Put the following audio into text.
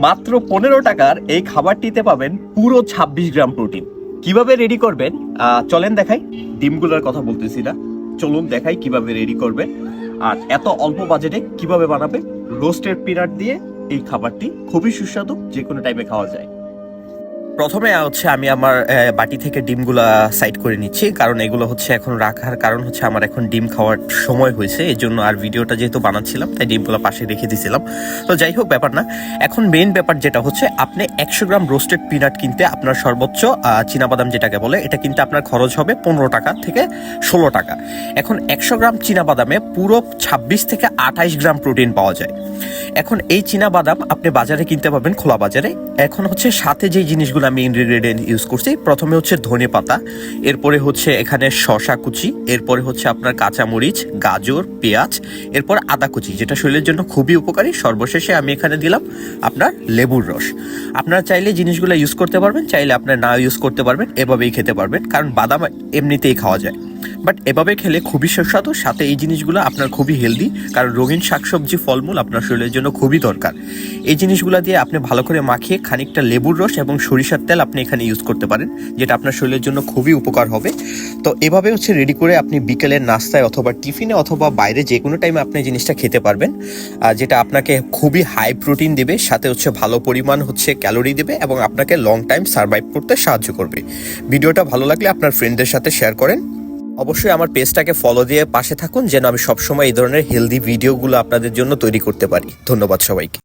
মাত্র 15 টাকার এই খাবারটিতে পাবেন পুরো 26 গ্রাম প্রোটিন। কিভাবে রেডি করবেন চলেন দেখাই। ডিমগুলোর কথা বলতেছি না, চলুন দেখাই কিভাবে রেডি করবেন আর এত অল্প বাজেটে কিভাবে বানাবে। রোস্টেড পিনাট দিয়ে এই খাবারটি খুবই সুস্বাদু, যে কোনো টাইমে খাওয়া যায়। প্রথমে হচ্ছে আমি আমার বাটি থেকে ডিমগুলা সাইড করে নিচ্ছি, কারণ এগুলো হচ্ছে এখন রাখার কারণ হচ্ছে আমার এখন ডিম খাওয়ার সময় হয়েছে, এই জন্য। আর ভিডিওটা যেহেতু বানাচ্ছিলাম তাই ডিমগুলো পাশে রেখে দিয়েছিলাম। তো যাই হোক, ব্যাপার না। এখন মেইন ব্যাপার যেটা হচ্ছে, আপনি 100 গ্রাম রোস্টেড পিনাট কিনতে আপনার সর্বোচ্চ চীনাবাদাম যেটাকে বলে, এটা কিনতে আপনার খরচ হবে 15 টাকা থেকে 16 টাকা। এখন 100 গ্রাম চীনাবাদামে পুরো 26 থেকে 28 গ্রাম প্রোটিন পাওয়া যায়। এখন এই চীনাবাদাম আপনি বাজারে কিনতে পাবেন, খোলা বাজারে। এখন হচ্ছে সাথে যে জিনিসগুলো আমি ইনগ্রেডিয়েন্ট ইউজ করছি, প্রথমে হচ্ছে ধনে পাতা, এরপরে হচ্ছে এখানে শসা কুচি, এরপরে হচ্ছে আপনার কাঁচামরিচ, গাজর, পেঁয়াজ, এরপর আদা কুচি, যেটা শরীরের জন্য খুবই উপকারী। সর্বশেষে আমি এখানে দিলাম আপনার লেবুর রস। আপনারা চাইলে জিনিসগুলো ইউজ করতে পারবেন, চাইলে আপনার না ইউজ করতে পারবেন, এভাবেই খেতে পারবেন, কারণ বাদাম এমনিতেই খাওয়া যায়। বাট এভাবে খেলে খুবই সুস্বাদু, সাথে এই জিনিসগুলো আপনার খুবই হেলদি, কারণ রঙিন শাকসবজি, ফলমূল আপনার শরীরের জন্য খুবই দরকার। এই জিনিসগুলো দিয়ে আপনি ভালো করে মাখিয়ে খানিকটা লেবুর রস এবং সরিষার তেল আপনি এখানে ইউজ করতে পারেন, যেটা আপনার শরীরের জন্য খুবই উপকার হবে। তো এভাবে হচ্ছে রেডি করে আপনি বিকেলের নাস্তায় অথবা টিফিনে অথবা বাইরে যে কোনো টাইমে আপনি জিনিসটা খেতে পারবেন, যেটা আপনাকে খুবই হাই প্রোটিন দেবে, সাথে হচ্ছে ভালো পরিমাণ হচ্ছে ক্যালোরি দেবে এবং আপনাকে লং টাইম সার্ভাইভ করতে সাহায্য করবে। ভিডিওটা ভালো লাগলে আপনার ফ্রেন্ডদের সাথে শেয়ার করেন। অবশ্যই আমার পেজটাকে ফলো দিয়ে পাশে থাকুন, যেন আমি সবসময় এই ধরনের হেলদি ভিডিওগুলো আপনাদের জন্য তৈরি করতে পারি। ধন্যবাদ সবাইকে।